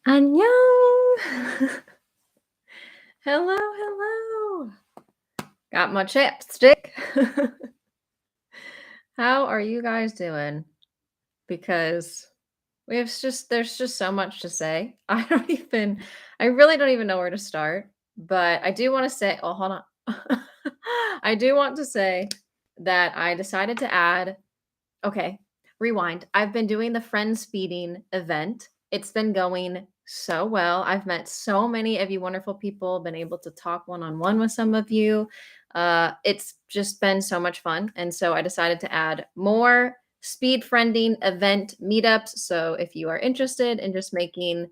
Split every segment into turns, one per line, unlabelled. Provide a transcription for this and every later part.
Annyeong. Hello, hello. Got my chapstick. How are you guys doing? Because there's just so much to say. I really don't even know where to start, but I do want to say, oh, hold on. I do want to say that I decided to add, okay, rewind. I've been doing the friends feeding event. It's been going so well. I've met so many of you wonderful people, been able to talk one on one with some of you. It's just been so much fun. And so I decided to add more speed friending event meetups. So if you are interested in just making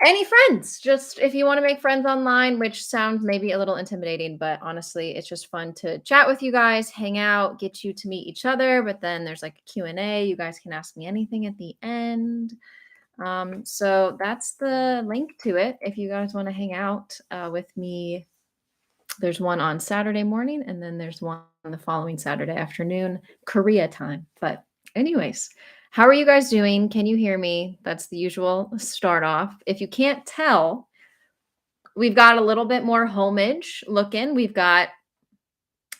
any friends, just if you want to make friends online, which sounds maybe a little intimidating, but honestly, it's just fun to chat with you guys, hang out, get you to meet each other. But then there's like a Q&A. You guys can ask me anything at the end. So that's the link to it. If you guys want to hang out with me, there's one on Saturday morning, and then there's one on the following Saturday afternoon, Korea time. But anyways, how are you guys doing? Can you hear me? That's the usual start off. If you can't tell, we've got a little bit more homage looking. We've got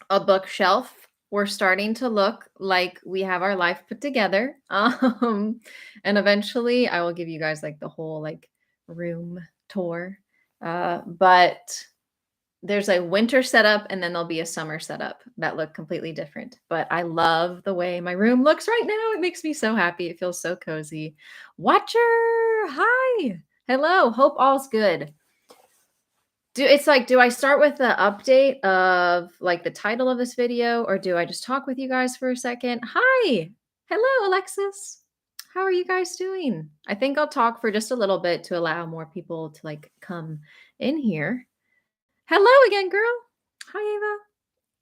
a bookshelf. We're starting to look like we have our life put together. And eventually I will give you guys like the whole like room tour. But there's a winter setup and then there'll be a summer setup that look completely different. But I love the way my room looks right now. It makes me so happy. It feels so cozy. Watcher, hi. Hello. Hope all's good. Do I start with the update of like the title of this video, or do I just talk with you guys for a second? Hi. Hello, Alexis. How are you guys doing? I think I'll talk for just a little bit to allow more people to like come in here. Hello again, girl. Hi,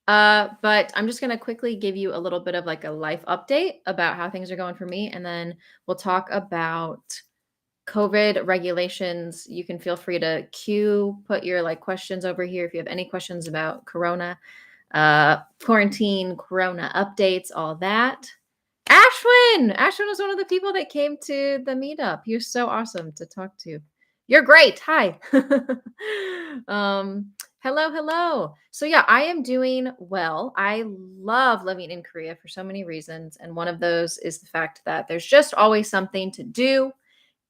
Ava. But I'm just gonna quickly give you a little bit of like a life update about how things are going for me, and then we'll talk about COVID regulations. You can feel free to put your like questions over here if you have any questions about Corona, quarantine, Corona updates, all that. Ashwin! Ashwin was one of the people that came to the meetup. He was so awesome to talk to. You're great. Hi. Hello, hello. So yeah, I am doing well. I love living in Korea for so many reasons. And one of those is the fact that there's just always something to do.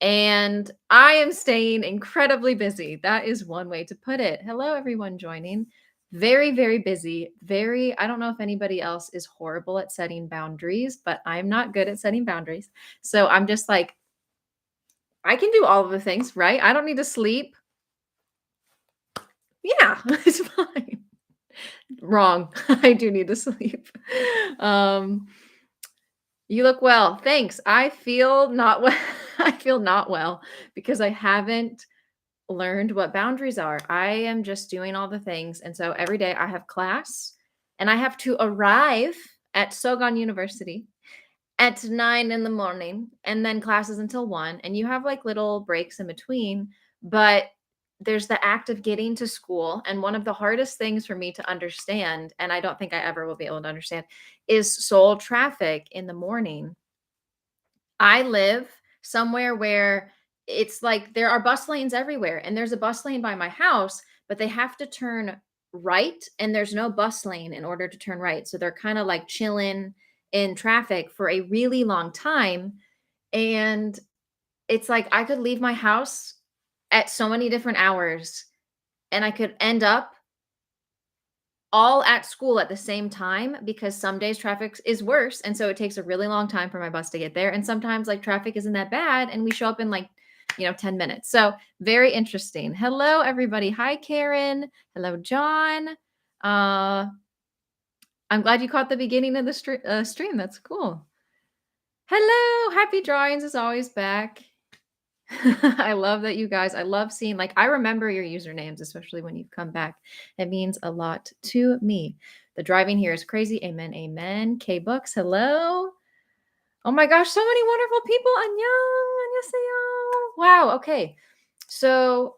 And I am staying incredibly busy. That is one way to put it. Hello, everyone joining. Very, very busy. I don't know if anybody else is horrible at setting boundaries, but I'm not good at setting boundaries. So I'm just like, I can do all of the things, right? I don't need to sleep. Yeah, it's fine. Wrong. I do need to sleep. Um, you look well. Thanks. I feel not well. I feel not well because I haven't learned what boundaries are. I am just doing all the things. And so every day I have class and I have to arrive at Sogan University at 9 in the morning and then classes until 1. And you have like little breaks in between, but there's the act of getting to school. And one of the hardest things for me to understand, and I don't think I ever will be able to understand, is Seoul traffic in the morning. I live somewhere where it's like there are bus lanes everywhere, and there's a bus lane by my house, but they have to turn right, and there's no bus lane in order to turn right. So they're kind of like chilling in traffic for a really long time. And it's like I could leave my house at so many different hours and I could end up all at school at the same time because some days traffic is worse. And so it takes a really long time for my bus to get there. And sometimes like traffic isn't that bad and we show up in like, 10 minutes. So very interesting. Hello, everybody. Hi, Karen. Hello, John. I'm glad you caught the beginning of the stream. That's cool. Hello. Happy Drawings is always back. I love that you guys, I love seeing, like, I remember your usernames, especially when you've come back. It means a lot to me. The driving here is crazy. Amen. Amen. K Books. Hello. Oh my gosh. So many wonderful people. Annyeong. Annyeonghaseyo. Wow. Okay. So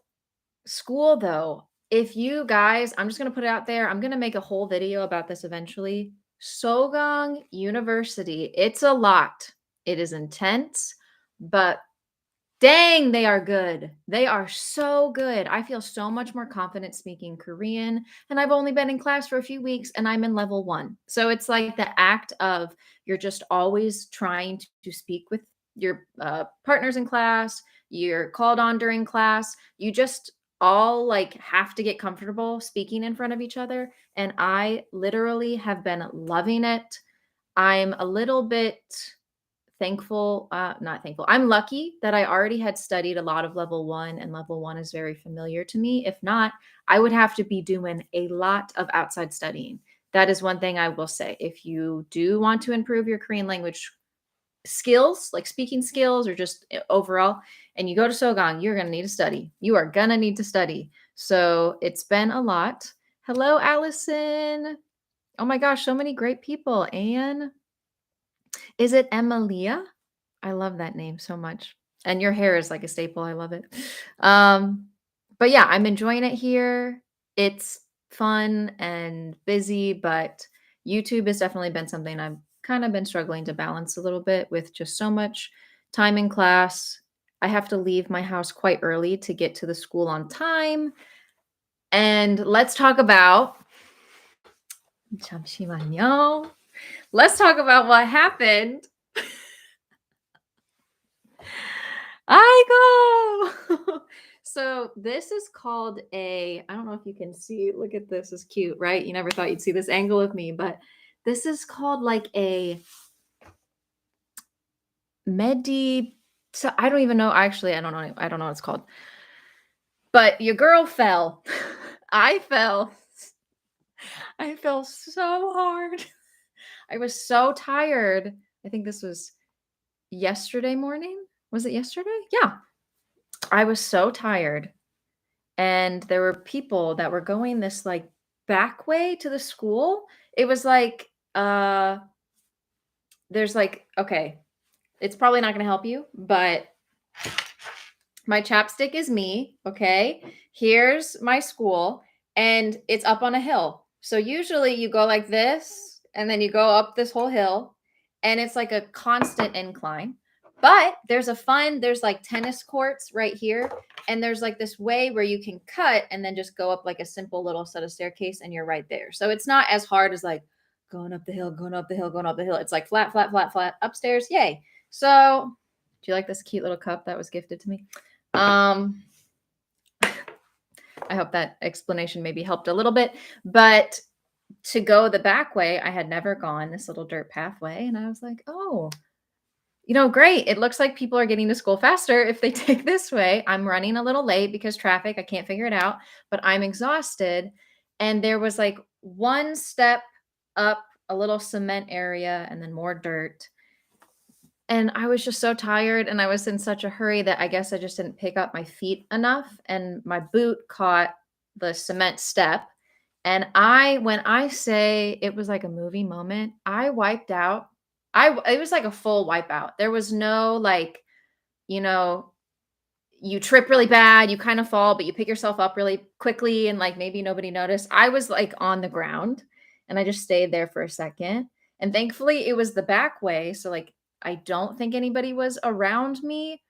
school though, if you guys, I'm just going to put it out there. I'm going to make a whole video about this eventually. Sogang University. It's a lot. It is intense, but Dang, they are good. They are so good. I feel so much more confident speaking Korean, and I've only been in class for a few weeks and I'm in level 1. So it's like the act of you're just always trying to speak with your partners in class, you're called on during class, you just all like have to get comfortable speaking in front of each other, and I literally have been loving it. I'm a little bit thankful, not thankful. I'm lucky that I already had studied a lot of level 1 and level 1 is very familiar to me. If not, I would have to be doing a lot of outside studying. That is one thing I will say. If you do want to improve your Korean language skills, like speaking skills or just overall, and you go to Sogang, you're going to need to study. You are going to need to study. So it's been a lot. Hello, Allison. Oh my gosh, so many great people. Anne, is it Emilia? I love that name so much. And your hair is like a staple. I love it. Um, but yeah, I'm enjoying it here. It's fun and busy, but YouTube has definitely been something I've kind of been struggling to balance a little bit with just so much time in class. I have to leave my house quite early to get to the school on time. And let's talk about 잠시만요. Let's talk about what happened. I go. So this is called I don't know if you can see, look at this, is cute, right? You never thought you'd see this angle of me, but this is called like a medi. So I don't even know. Actually, I don't know. I don't know what it's called. But your girl fell. I fell. I fell so hard. I was so tired. I think this was yesterday morning. Was it yesterday? Yeah. I was so tired. And there were people that were going this like back way to the school. It was like there's like, okay, it's probably not going to help you, but my chapstick is me, okay? Here's my school and it's up on a hill. So usually you go like this and then you go up this whole hill and it's like a constant incline. But there's like tennis courts right here and there's like this way where you can cut and then just go up like a simple little set of staircase and you're right there. So it's not as hard as like going up the hill, going up the hill, going up the hill. It's like flat, flat, flat, flat upstairs. Yay. So do you like this cute little cup that was gifted to me? I hope that explanation maybe helped a little bit, but to go the back way, I had never gone this little dirt pathway. And I was like, oh, great. It looks like people are getting to school faster if they take this way. I'm running a little late because traffic, I can't figure it out, but I'm exhausted. And there was like one step up a little cement area and then more dirt. And I was just so tired and I was in such a hurry that I guess I just didn't pick up my feet enough and my boot caught the cement step. And when I say it was like a movie moment, I wiped out. It was like a full wipeout. There was no like, you know, you trip really bad, you kind of fall, but you pick yourself up really quickly and like maybe nobody noticed. I was like on the ground and I just stayed there for a second. And thankfully it was the back way. So like I don't think anybody was around me,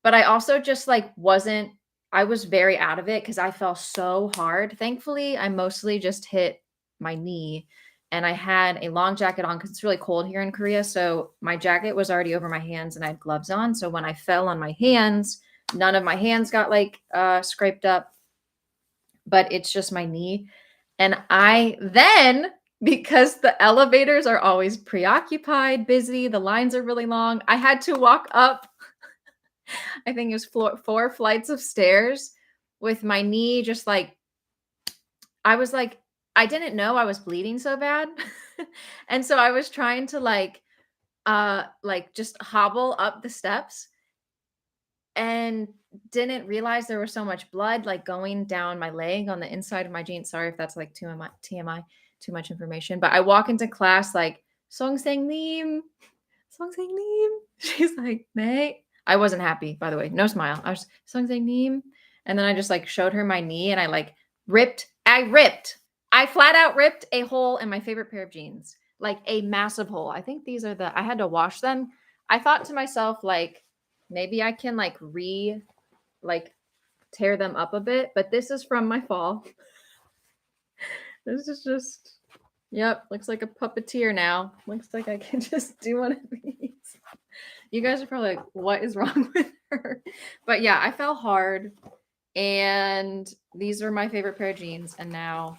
but I also just like I was very out of it because I fell so hard. Thankfully, I mostly just hit my knee and I had a long jacket on because it's really cold here in Korea. So my jacket was already over my hands and I had gloves on. So when I fell on my hands, none of my hands got like scraped up, but it's just my knee. And because the elevators are always preoccupied, busy, the lines are really long, I had to walk up, I think it was 4 flights of stairs with my knee just like, I was like, I didn't know I was bleeding so bad. And so I was trying to like just hobble up the steps and didn't realize there was so much blood like going down my leg on the inside of my jeans. Sorry if that's like TMI, too much information. But I walk into class like Songsaengnim, Songsaengnim. She's like, "Nay." I wasn't happy, by the way. No smile. I was Songsaengnim, and then I just like showed her my knee, and I like ripped. I flat out ripped a hole in my favorite pair of jeans, like a massive hole. I think I had to wash them. I thought to myself like, Maybe I can like tear them up a bit, but this is from my fall. This is just, yep, looks like a puppeteer now. Looks like I can just do one of these. You guys are probably like, what is wrong with her? But yeah, I fell hard, and these are my favorite pair of jeans, and now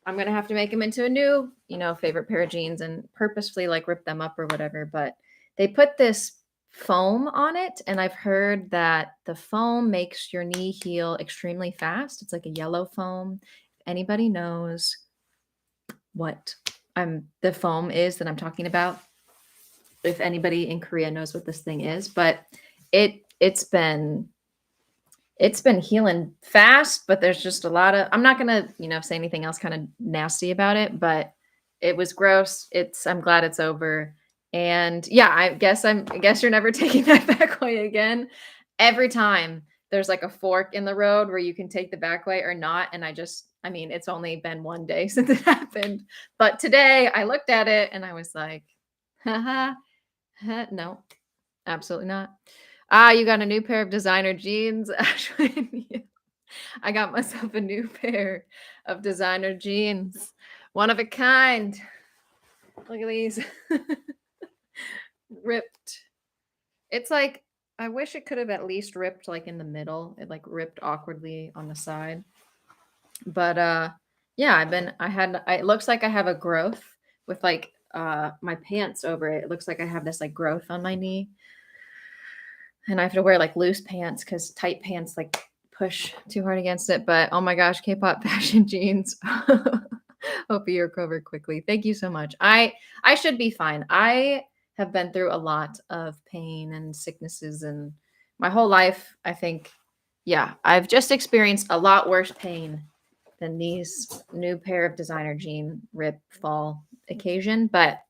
I'm gonna have to make them into a new, favorite pair of jeans and purposefully like rip them up or whatever. But they put this foam on it, and I've heard that the foam makes your knee heal extremely fast. It's like a yellow foam. If anybody knows what the foam is that I'm talking about, if anybody in Korea knows what this thing is, but it's been healing fast, but there's just a lot of, I'm not gonna, say anything else kind of nasty about it, but it was gross. I'm glad it's over. And yeah, I guess you're never taking that back way again. Every time there's like a fork in the road where you can take the back way or not. And I mean, it's only been one day since it happened. But today I looked at it and I was like, haha, no, absolutely not. You got a new pair of designer jeans. Actually, yeah. I got myself a new pair of designer jeans. One of a kind. Look at these. Ripped. It's like, I wish it could have at least ripped like in the middle. It like ripped awkwardly on the side. But yeah, it looks like I have a growth with like my pants over it. It looks like I have this like growth on my knee. And I have to wear like loose pants because tight pants like push too hard against it. But oh my gosh, K-pop fashion jeans. Hope you recover quickly. Thank you so much. I should be fine. I have been through a lot of pain and sicknesses and my whole life. I think, yeah, I've just experienced a lot worse pain than these new pair of designer jean rip fall occasion. But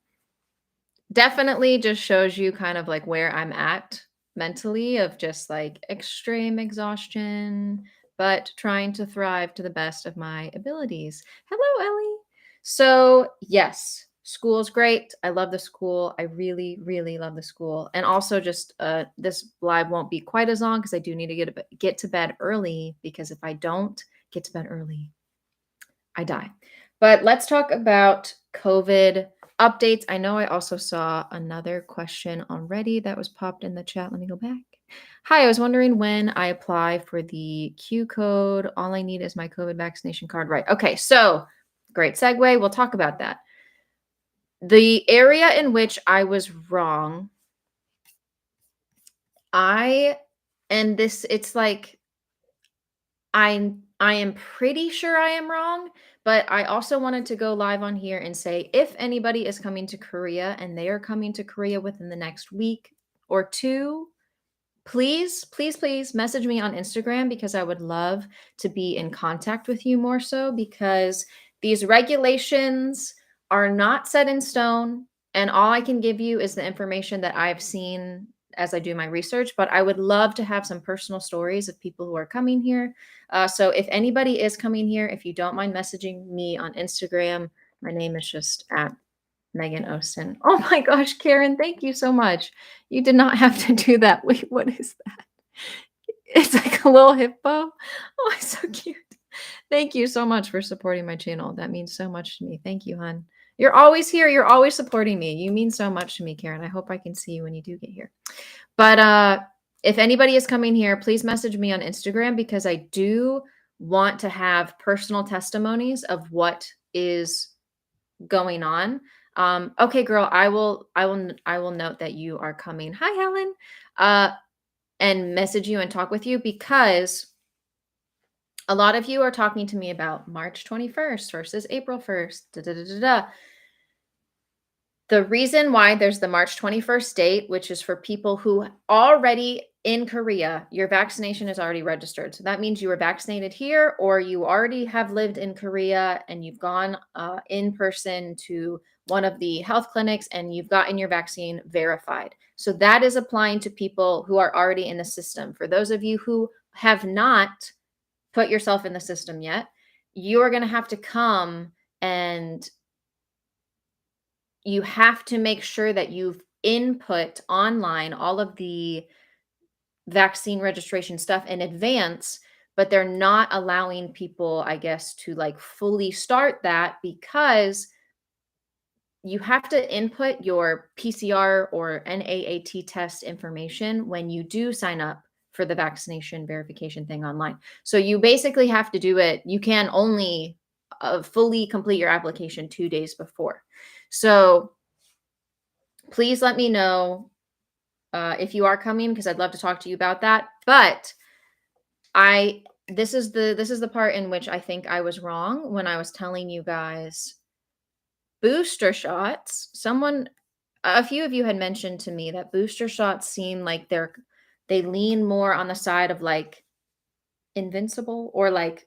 definitely just shows you kind of like where I'm at mentally, of just like extreme exhaustion, but trying to thrive to the best of my abilities. Hello, Ellie. So, yes, school's great. I love the school. I really, really love the school. And also just this live won't be quite as long because I do need to get to bed early, because if I don't get to bed early, I die. But let's talk about COVID updates. I know I also saw another question already that was popped in the chat. Let me go back. Hi, I was wondering when I apply for the Q code. All I need is my COVID vaccination card. Right. Okay. So great segue. We'll talk about that. The area in which I was wrong, it's like, I am pretty sure I am wrong, but I also wanted to go live on here and say, if anybody is coming to Korea and they are coming to Korea within the next week or two, please, please, please message me on Instagram, because I would love to be in contact with you more so, because these regulations are not set in stone. And all I can give you is the information that I've seen as I do my research. But I would love to have some personal stories of people who are coming here. So if anybody is coming here, if you don't mind messaging me on Instagram, my name is just at Megan Osten. Oh my gosh, Karen, thank you so much. You did not have to do that. Wait, what is that? It's like a little hippo. Oh, it's so cute. Thank you so much for supporting my channel. That means so much to me. Thank you, hon. You're always here. You're always supporting me. You mean so much to me, Karen. I hope I can see you when you do get here. But if anybody is coming here, please message me on Instagram, because I do want to have personal testimonies of what is going on. Okay, girl, I will note that you are coming. Hi, Helen. And message you and talk with you, because a lot of you are talking to me about March 21st versus April 1st. Da, da, da, da, da. The reason why there's the March 21st date, which is for people who already in Korea, your vaccination is already registered. So that means you were vaccinated here, or you already have lived in Korea and you've gone in person to one of the health clinics and you've gotten your vaccine verified. So that is applying to people who are already in the system. For those of you who have not put yourself in the system yet, you are going to have to come and you have to make sure that you've input online all of the vaccine registration stuff in advance, but they're not allowing people, I guess, to like fully start that because you have to input your PCR or NAAT test information when you do sign up for the vaccination verification thing online. So you basically have to do it. You can only fully complete your application 2 days before. So please let me know if you are coming because I'd love to talk to you about that. But this is the part in which I think I was wrong when I was telling you guys booster shots. A few of you had mentioned to me that booster shots seem like they lean more on the side of like invincible or like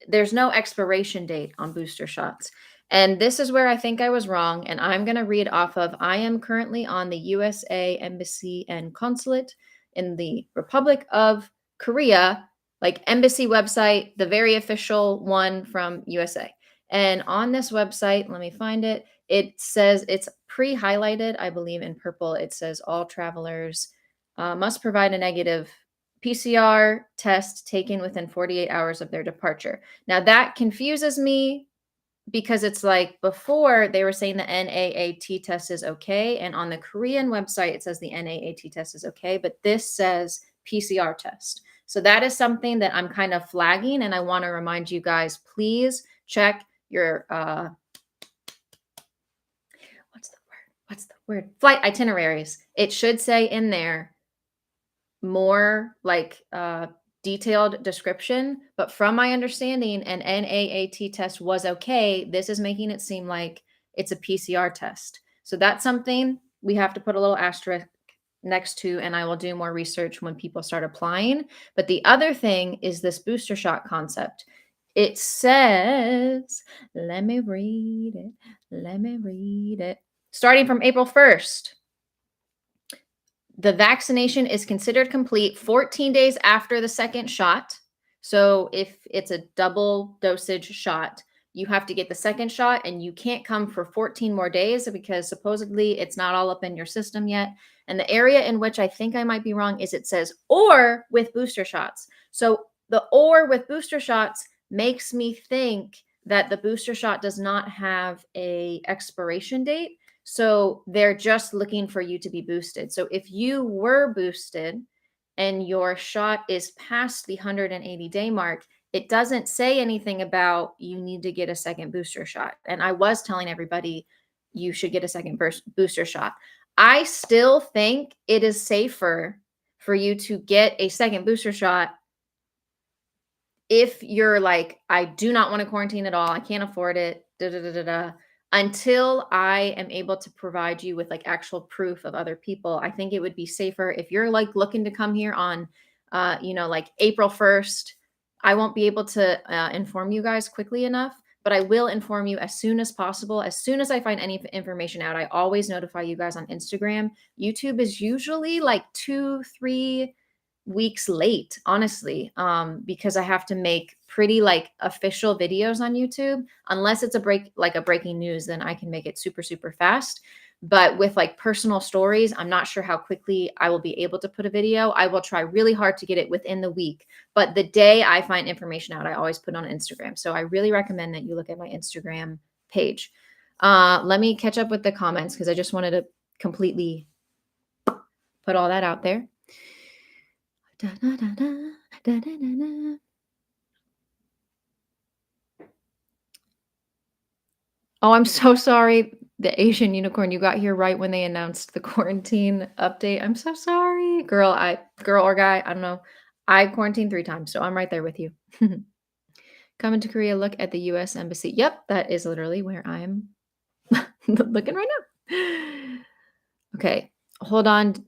there's no expiration date on booster shots. And this is where I think I was wrong. And I'm going to read off of I am currently on the USA Embassy and Consulate in the Republic of Korea, like embassy website, the very official one from USA. And on this website, let me find it. It says it's pre-highlighted, I believe in purple. It says all travelers must provide a negative PCR test taken within 48 hours of their departure. Now that confuses me because it's like before they were saying the NAAT test is okay. And on the Korean website, it says the NAAT test is okay, but this says PCR test. So that is something that I'm kind of flagging. And I want to remind you guys, please check your, what's the word? Flight itineraries. It should say in there more like detailed description, but from my understanding, an NAAT test was okay. This is making it seem like it's a PCR test. So that's something we have to put a little asterisk next to, and I will do more research when people start applying. But the other thing is this booster shot concept. It says, let me read it. Starting from April 1st, the vaccination is considered complete 14 days after the second shot. So if it's a double dosage shot, you have to get the second shot and you can't come for 14 more days because supposedly it's not all up in your system yet. And the area in which I think I might be wrong is it says or with booster shots. So the or with booster shots makes me think that the booster shot does not have a expiration date. So they're just looking for you to be boosted. So if you were boosted and your shot is past the 180-day mark, it doesn't say anything about you need to get a second booster shot. And I was telling everybody you should get a second booster shot. I still think it is safer for you to get a second booster shot if you're like, I do not want to quarantine at all. I can't afford it. Until I am able to provide you with like actual proof of other people, I think it would be safer if you're like looking to come here on, like April 1st. I won't be able to inform you guys quickly enough, but I will inform you as soon as possible. As soon as I find any information out, I always notify you guys on Instagram. YouTube is usually like 2-3 weeks late, honestly, because I have to make pretty like official videos on YouTube. Unless it's a breaking news, then I can make it super, super fast. But with like personal stories, I'm not sure how quickly I will be able to put a video. I will try really hard to get it within the week. But the day I find information out, I always put it on Instagram. So I really recommend that you look at my Instagram page. Let me catch up with the comments because I just wanted to completely put all that out there. Da, da, da, da, da, da, da, da. Oh, I'm so sorry. The Asian unicorn, you got here right when they announced the quarantine update. I'm so sorry. Girl or guy, I don't know. I quarantined 3 times, so I'm right there with you. Coming to Korea, look at the US Embassy. Yep, that is literally where I'm looking right now. Okay, hold on.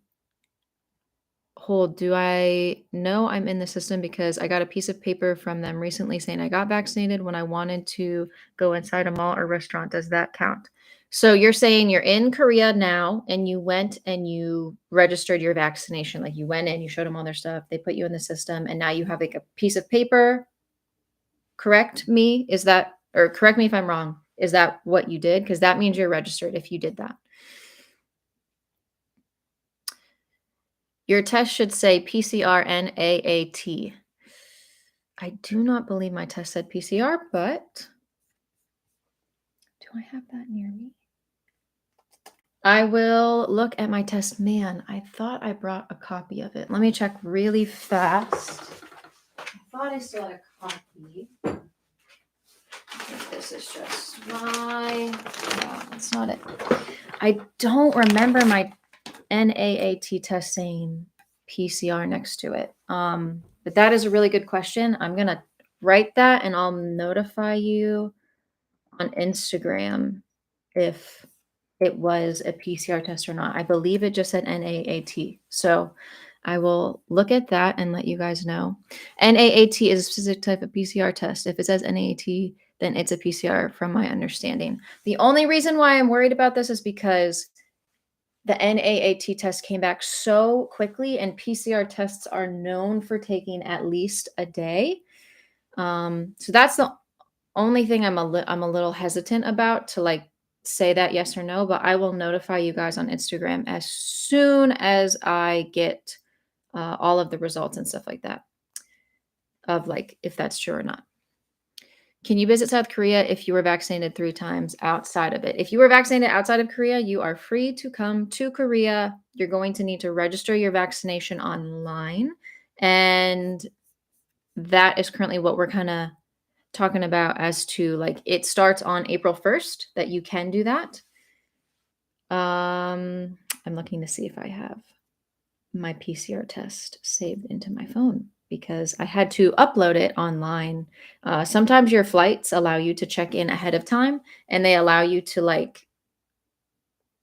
Do I know I'm in the system because I got a piece of paper from them recently saying I got vaccinated when I wanted to go inside a mall or restaurant. Does that count? So you're saying you're in Korea now and you went and you registered your vaccination. Like you went in, you showed them all their stuff, they put you in the system, and now you have like a piece of paper. Correct me? Or correct me if I'm wrong. Is that what you did? Because that means you're registered if you did that. Your test should say PCR NAAT. I do not believe my test said PCR, but do I have that near me? I will look at my test. Man, I thought I brought a copy of it. Let me check really fast. I thought I still had a copy. I think this is just my. No, that's not it. I don't remember my NAAT test saying PCR next to it. But that is a really good question. I'm gonna write that and I'll notify you on Instagram if it was a PCR test or not. I believe it just said NAAT. So I will look at that and let you guys know. NAAT is a specific type of PCR test. If it says NAAT, then it's a PCR from my understanding. The only reason why I'm worried about this is because the NAAT test came back so quickly, and PCR tests are known for taking at least a day. So that's the only thing I'm a little hesitant about to like say that yes or no, but I will notify you guys on Instagram as soon as I get all of the results and stuff like that of like if that's true or not. Can you visit South Korea if you were vaccinated 3 times outside of it? If you were vaccinated outside of Korea, you are free to come to Korea. You're going to need to register your vaccination online. And that is currently what we're kind of talking about as to like it starts on April 1st that you can do that. I'm looking to see if I have my PCR test saved into my phone because I had to upload it online. Sometimes your flights allow you to check in ahead of time and they allow you to like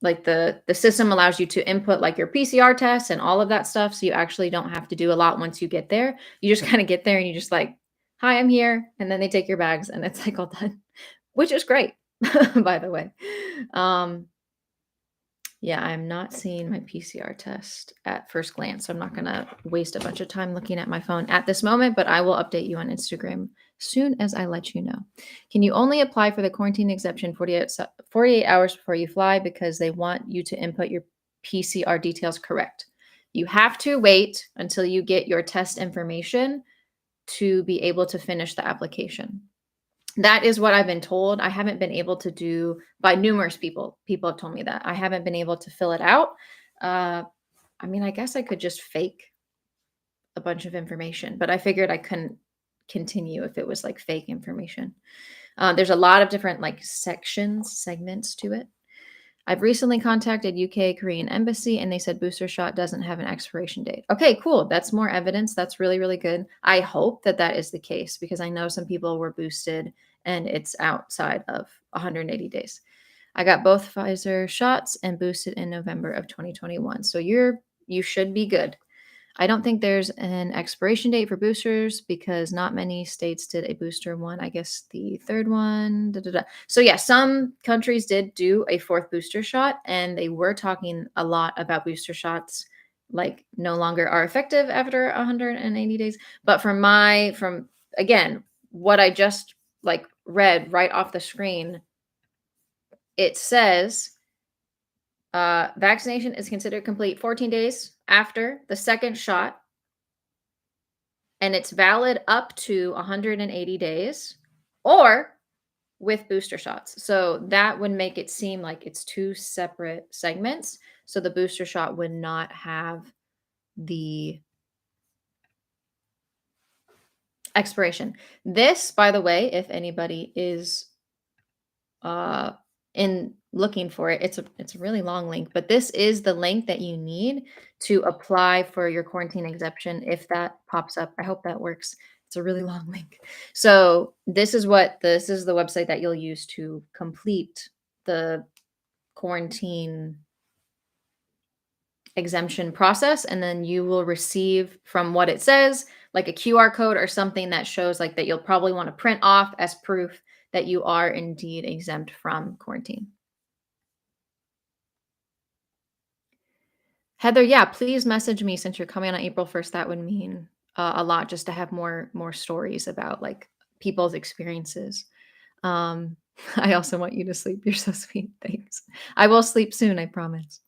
the system allows you to input like your PCR tests and all of that stuff. So you actually don't have to do a lot once you get there. You just kind of get there and you just like, hi, I'm here. And then they take your bags and it's like all done, which is great, by the way. Yeah, I'm not seeing my PCR test at first glance. So I'm not going to waste a bunch of time looking at my phone at this moment, but I will update you on Instagram soon as I let you know. Can you only apply for the quarantine exemption 48 hours before you fly because they want you to input your PCR details correct? You have to wait until you get your test information to be able to finish the application. That is what I've been told. I haven't been able to do by numerous people. People have told me that I haven't been able to fill it out. I mean, I guess I could just fake a bunch of information, but I figured I couldn't continue if it was like fake information. There's a lot of different like segments to it. I've recently contacted UK Korean embassy and they said booster shot doesn't have an expiration date. Okay, cool. That's more evidence. That's really, really good. I hope that that is the case because I know some people were boosted and it's outside of 180 days. I got both Pfizer shots and boosted in November of 2021. So you should be good. I don't think there's an expiration date for boosters because not many states did a booster one. I guess the third one. Da, da, da. So yeah, some countries did do a 4th booster shot, and they were talking a lot about booster shots like no longer are effective after 180 days. But from again, what I just like read right off the screen, it says vaccination is considered complete 14 days after the 2nd shot, and it's valid up to 180 days or with booster shots. So that would make it seem like it's 2 separate segments. So the booster shot would not have the expiration. This, by the way, if anybody is in looking for it, it's a really long link, but this is the link that you need to apply for your quarantine exemption if that pops up. I hope that works. It's a really long link. So this is the website that you'll use to complete the quarantine exemption process, and then you will receive from what it says like a QR code or something that shows like that you'll probably want to print off as proof that you are indeed exempt from quarantine. Heather, yeah, please message me since you're coming on April 1st. That would mean a lot just to have more stories about like people's experiences. Um, I also want you to sleep. You're so sweet. Thanks. I will sleep soon, I promise.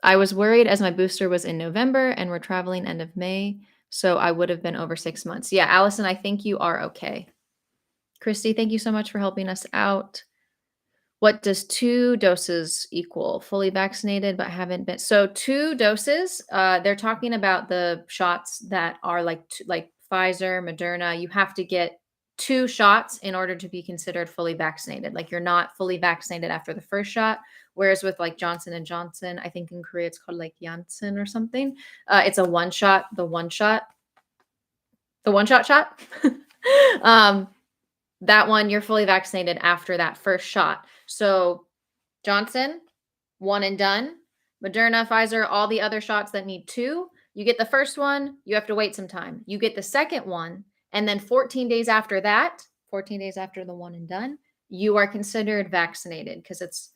I was worried as my booster was in November and we're traveling end of May, so I would have been over 6 months. Yeah, Allison, I think you are okay. Christy, thank you so much for helping us out. What does 2 doses equal? Fully vaccinated but haven't been. So 2 doses, they're talking about the shots that are like Pfizer, Moderna. You have to get 2 shots in order to be considered fully vaccinated. Like, you're not fully vaccinated after the first shot, whereas with, like, Johnson& and Johnson, I think in Korea it's called, like, Janssen or something. It's a one shot, the one-shot shot. Um, that one, you're fully vaccinated after that first shot. So Johnson, one and done. Moderna, Pfizer, all the other shots that need 2. You get the first one, you have to wait some time. You get the second one, and then 14 days after that, 14 days after the one and done, you are considered vaccinated because it's,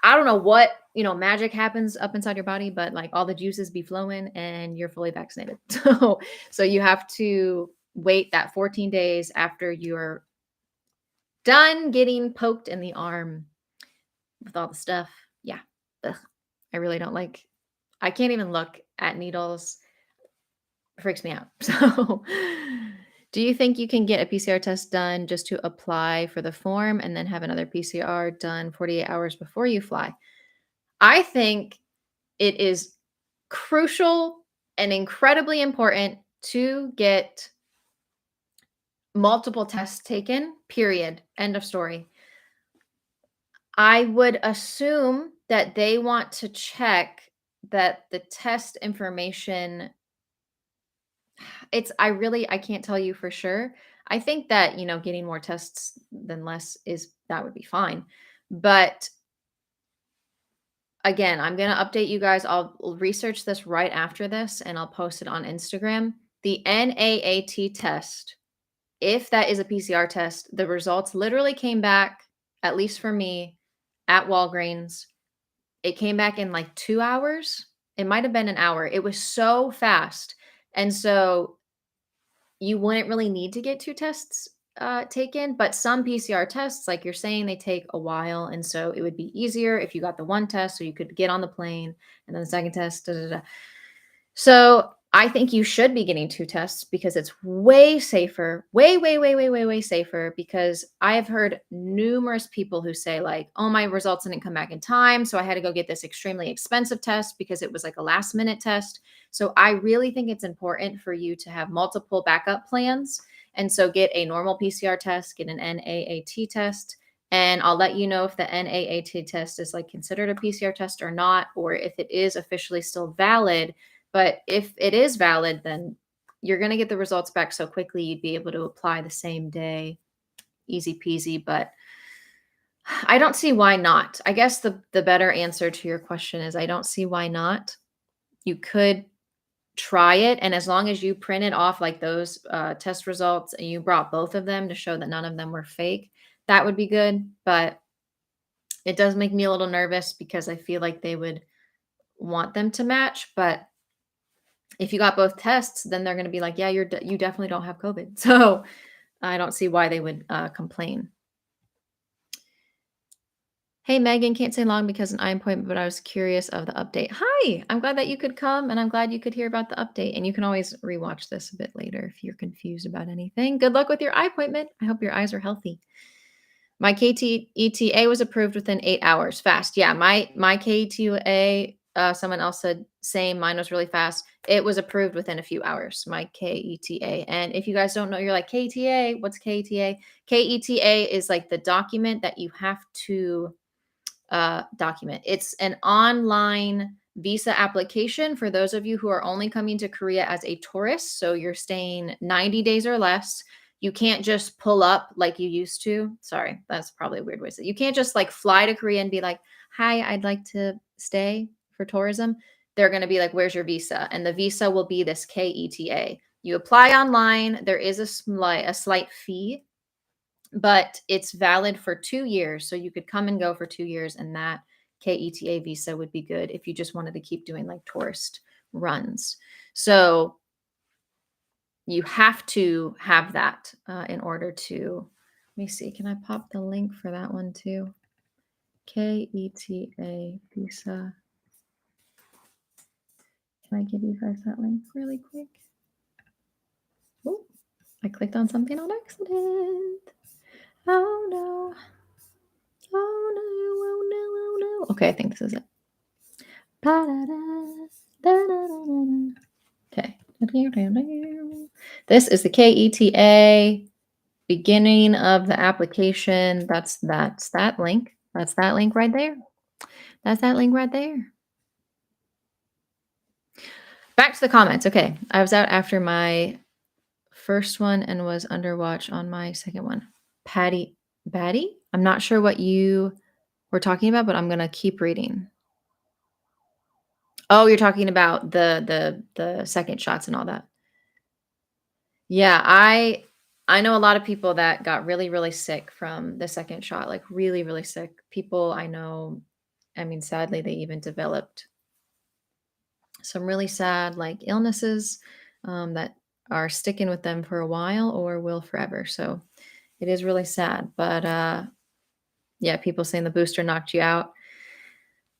I don't know what, magic happens up inside your body, but like all the juices be flowing and you're fully vaccinated. So you have to wait that 14 days after you're done getting poked in the arm with all the stuff. Yeah. Ugh. I really don't like, I can't even look at needles. It freaks me out. So, do you think you can get a PCR test done just to apply for the form and then have another PCR done 48 hours before you fly? I think it is crucial and incredibly important to get multiple tests taken, period. End of story. I would assume that they want to check that the test information, I can't tell you for sure. I think that, getting more tests than less that would be fine. But again, I'm going to update you guys. I'll research this right after this and I'll post it on Instagram. The NAAT test, if that is a PCR test, the results literally came back, at least for me, at Walgreens. It came back in like 2 hours. It might have been an hour. It was so fast. And so you wouldn't really need to get 2 tests taken, but some PCR tests, like you're saying, they take a while. And so it would be easier if you got the one test so you could get on the plane and then the second test. Da, da, da. So I think you should be getting 2 tests because it's way safer, way, way, way, way, way, way safer. Because I have heard numerous people who say, like, oh, my results didn't come back in time, so I had to go get this extremely expensive test because it was like a last minute test. So I really think it's important for you to have multiple backup plans. And so get a normal PCR test, get an NAAT test, and I'll let you know if the NAAT test is like considered a PCR test or not, or if it is officially still valid. But if it is valid, then you're going to get the results back so quickly, you'd be able to apply the same day. Easy peasy. But I don't see why not. I guess the better answer to your question is I don't see why not. You could try it. And as long as you printed off like those test results and you brought both of them to show that none of them were fake, that would be good. But it does make me a little nervous because I feel like they would want them to match. But if you got both tests, then they're going to be like, yeah, you definitely don't have COVID. So I don't see why they would complain. Hey, Megan, can't stay long because an eye appointment, but I was curious of the update. Hi, I'm glad that you could come and I'm glad you could hear about the update. And you can always rewatch this a bit later if you're confused about anything. Good luck with your eye appointment. I hope your eyes are healthy. My KETA was approved within 8 hours. Fast. Yeah, my KETA, someone else said same. Mine was really fast. It was approved within a few hours, my KETA. And if you guys don't know, you're like, KETA, what's KETA? KETA is like the document that you have to document. It's an online visa application for those of you who are only coming to Korea as a tourist. So you're staying 90 days or less. You can't just pull up like you used to. Sorry, that's probably a weird way to say it. You can't just like fly to Korea and be like, hi, I'd like to stay for tourism. They're going to be like, where's your visa? And the visa will be this KETA. You apply online. There is a slight fee, but it's valid for 2 years. So you could come and go for 2 years, and that KETA visa would be good if you just wanted to keep doing like tourist runs. So you have to have that in order to, let me see, can I pop the link for that one too? KETA visa. Can I give you guys that link really quick? Oh, I clicked on something on accident. Oh no. Oh no, oh no, oh no. Okay, I think this is it. Okay. This is the KETA beginning of the application. That's that link. That's that link right there. That's that link right there. Back to the comments. Okay. I was out after my first one and was under watch on my second one. Batty? I'm not sure what you were talking about, but I'm gonna keep reading. Oh, you're talking about the second shots and all that. Yeah, I know a lot of people that got really, really sick from the second shot, like really, really sick. People I know, I mean, sadly, they even developed some really sad like illnesses that are sticking with them for a while or will forever. So it is really sad. But yeah, people saying the booster knocked you out.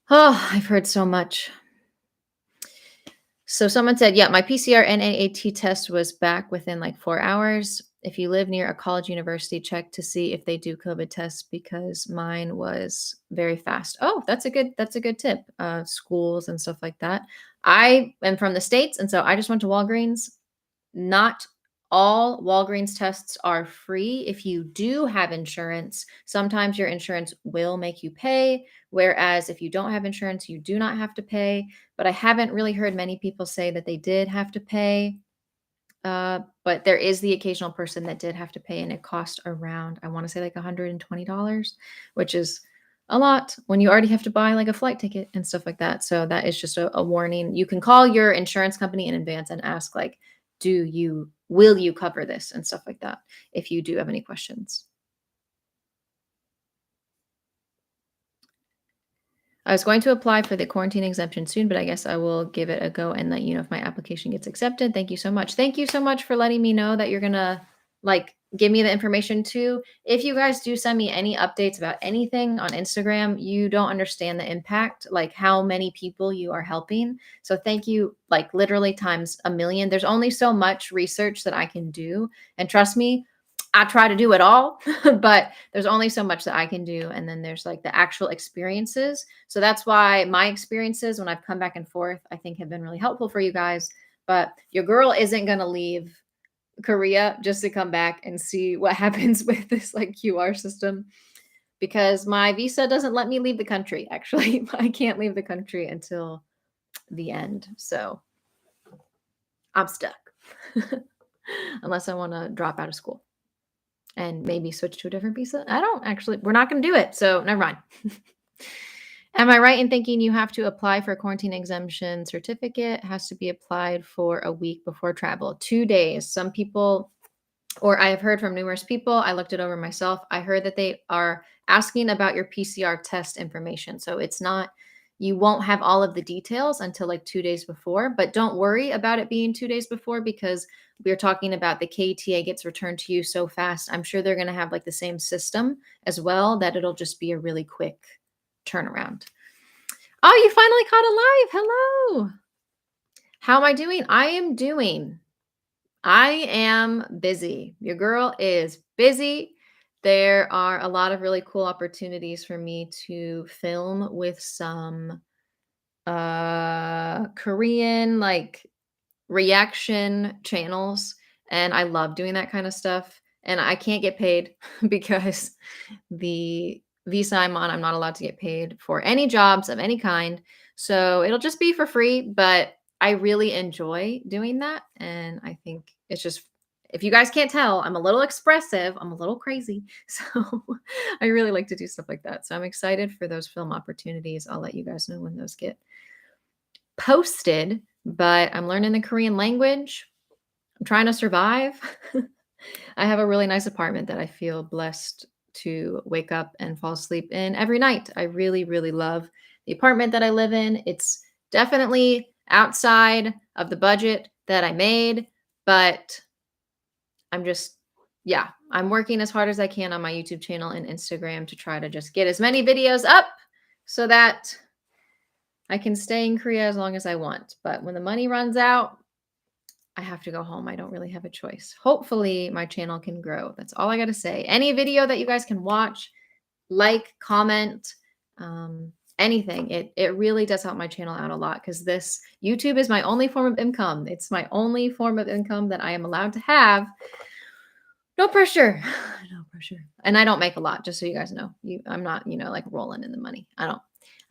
Oh, I've heard so much. So someone said, yeah, my PCR and AAT test was back within like 4 hours. If you live near a college university, check to see if they do COVID tests because mine was very fast. Oh, that's a good tip. Schools and stuff like that. I am from the States, and so I just went to Walgreens. Not all Walgreens tests are free. If you do have insurance, sometimes your insurance will make you pay, whereas if you don't have insurance, you do not have to pay. But I haven't really heard many people say that they did have to pay. But there is the occasional person that did have to pay, and it cost around, I want to say like $120, which is a lot when you already have to buy like a flight ticket and stuff like that. So that is just a warning. You can call your insurance company in advance and ask like, will you cover this and stuff like that if you do have any questions. I was going to apply for the quarantine exemption soon, but I guess I will give it a go and let you know if my application gets accepted. Thank you so much. Thank you so much for letting me know that you're gonna like give me the information too. If you guys do send me any updates about anything on Instagram, you don't understand the impact, like how many people you are helping. So thank you, like literally times a million. There's only so much research that I can do. And trust me, I try to do it all, but there's only so much that I can do. And then there's like the actual experiences. So that's why my experiences, when I've come back and forth, I think have been really helpful for you guys. But your girl isn't going to leave Korea just to come back and see what happens with this like QR system because my visa doesn't let me leave the country. Actually, I can't leave the country until the end. So I'm stuck unless I want to drop out of school and maybe switch to a different visa. We're not going to do it. So never mind. Am I right in thinking you have to apply for a quarantine exemption certificate? Has to be applied for a week before travel, 2 days. Some people, or I have heard from numerous people, I looked it over myself. I heard that they are asking about your PCR test information. So it's not, you won't have all of the details until like 2 days before, but don't worry about it being 2 days before because we're talking about the KTA gets returned to you so fast. I'm sure they're going to have like the same system as well, that it'll just be a really quick turnaround. Oh, you finally caught alive. Hello. How am I doing? I am busy. Your girl is busy. There are a lot of really cool opportunities for me to film with some Korean like reaction channels, and I love doing that kind of stuff. And I can't get paid because the visa I'm on, I'm not allowed to get paid for any jobs of any kind. So it'll just be for free, but I really enjoy doing that. And I think it's just, if you guys can't tell, I'm a little expressive, I'm a little crazy. So I really like to do stuff like that. So I'm excited for those film opportunities. I'll let you guys know when those get posted, but I'm learning the Korean language. I'm trying to survive. I have a really nice apartment that I feel blessed to wake up and fall asleep in every night. I really, really love the apartment that I live in. It's definitely outside of the budget that I made, but I'm just, yeah, I'm working as hard as I can on my YouTube channel and Instagram to try to just get as many videos up so that I can stay in Korea as long as I want, but when the money runs out, I have to go home. I don't really have a choice. Hopefully, my channel can grow. That's all I got to say. Any video that you guys can watch, like, comment, anything. It really does help my channel out a lot because this YouTube is my only form of income. It's my only form of income that I am allowed to have. No pressure. No pressure. And I don't make a lot, just so you guys know. I'm not, like rolling in the money. I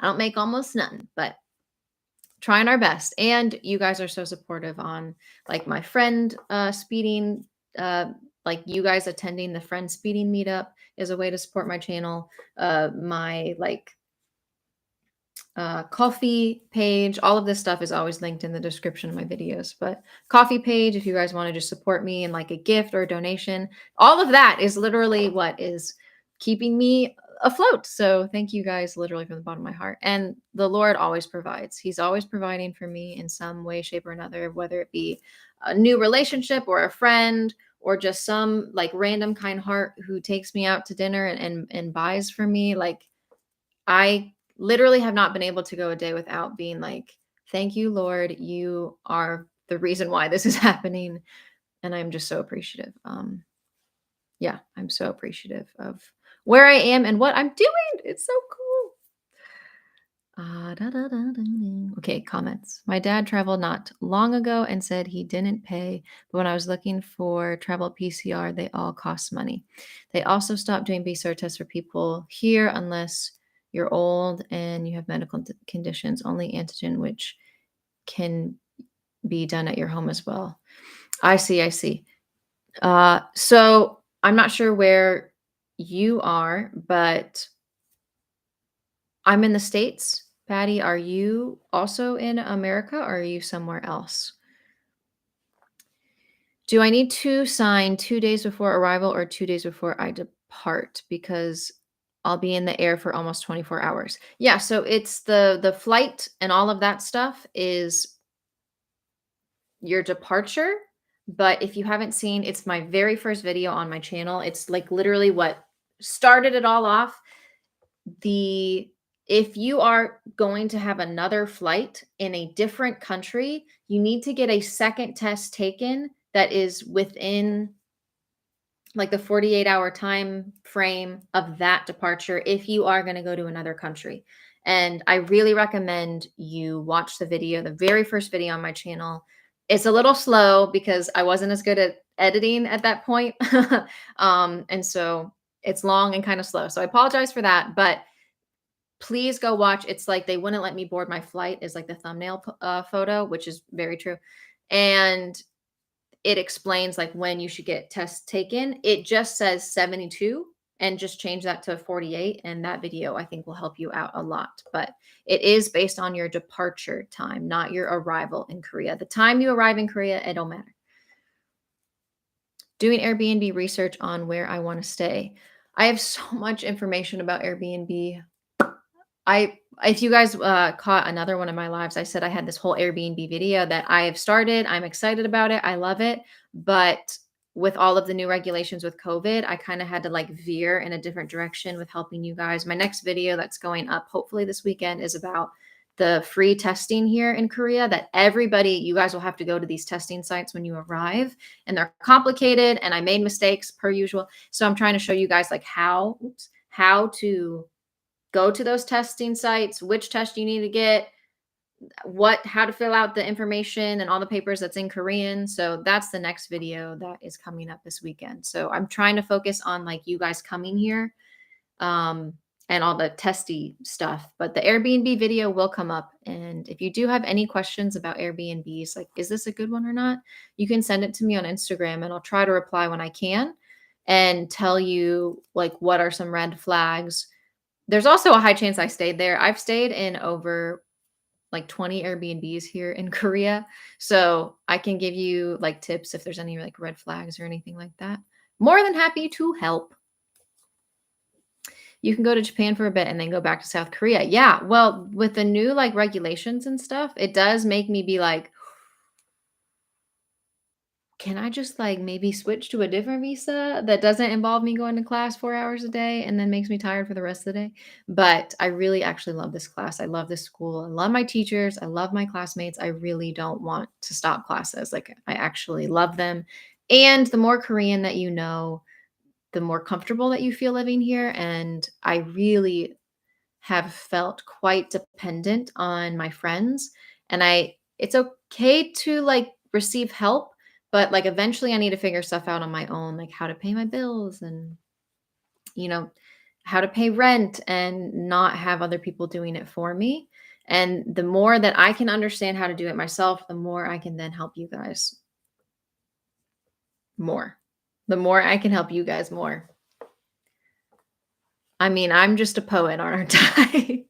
don't make almost nothing, but trying our best. And you guys are so supportive on like my friend speeding, like you guys attending the friend speeding meetup is a way to support my channel. My like coffee page, all of this stuff is always linked in the description of my videos. But coffee page, if you guys want to just support me in like a gift or a donation, all of that is literally what is keeping me afloat. So thank you guys literally from the bottom of my heart. And the Lord always provides. He's always providing for me in some way, shape, or another, whether it be a new relationship or a friend or just some like random kind heart who takes me out to dinner and buys for me. Like I literally have not been able to go a day without being like, thank you, Lord. You are the reason why this is happening. And I'm just so appreciative. Yeah, I'm so appreciative of where I am and what I'm doing. It's so cool. Okay, comments. My dad traveled not long ago and said he didn't pay, but when I was looking for travel PCR, they all cost money. They also stopped doing PCR tests for people here unless you're old and you have medical conditions, only antigen, which can be done at your home as well. I see, I see. So I'm not sure where you are, but I'm in the States. Patty, are you also in America or are you somewhere else? Do I need to sign 2 days before arrival or 2 days before I depart? Because I'll be in the air for almost 24 hours. Yeah, so it's the flight and all of that stuff is your departure. But if you haven't seen, it's my very first video on my channel. It's like literally what started it all off. The If you are going to have another flight in a different country, you need to get a second test taken that is within like the 48-hour time frame of that departure if you are going to go to another country. And I really recommend you watch the video, the very first video on my channel. It's a little slow because I wasn't as good at editing at that point. And so it's long and kind of slow. So I apologize for that, but please go watch. It's like they wouldn't let me board my flight is like the thumbnail photo, which is very true. And it explains like when you should get tests taken. It just says 72 and just change that to 48. And that video I think will help you out a lot. But it is based on your departure time, not your arrival in Korea. The time you arrive in Korea, it don't matter. Doing Airbnb research on where I want to stay. I have so much information about Airbnb. If you guys caught another one of my lives, I said I had this whole Airbnb video that I have started. I'm excited about it. I love it. But with all of the new regulations with COVID, I kind of had to like veer in a different direction with helping you guys. My next video that's going up hopefully this weekend is about the free testing here in Korea that you guys will have to go to these testing sites when you arrive, and they're complicated and I made mistakes per usual. So I'm trying to show you guys like how to go to those testing sites, which test you need to get, how to fill out the information and all the papers that's in Korean. So that's the next video that is coming up this weekend. So I'm trying to focus on like you guys coming here and all the testy stuff, but the Airbnb video will come up. And if you do have any questions about Airbnbs, like, is this a good one or not? You can send it to me on Instagram and I'll try to reply when I can and tell you like, what are some red flags. There's also a high chance I stayed there. I've stayed in over like 20 Airbnbs here in Korea. So I can give you like tips if there's any like red flags or anything like that. More than happy to help. You can go to Japan for a bit and then go back to South Korea. Yeah. Well, with the new like regulations and stuff, it does make me be like, can I just like maybe switch to a different visa that doesn't involve me going to class 4 hours a day and then makes me tired for the rest of the day? But I really actually love this class. I love this school. I love my teachers. I love my classmates. I really don't want to stop classes. Like I actually love them. And the more Korean that you know, the more comfortable that you feel living here. And I really have felt quite dependent on my friends, and it's okay to like receive help, but like eventually I need to figure stuff out on my own, like how to pay my bills and you know how to pay rent and not have other people doing it for me. And the more that I can understand how to do it myself, the more I can then help you guys more. The more I can help you guys more. I mean, I'm just a poet, aren't I?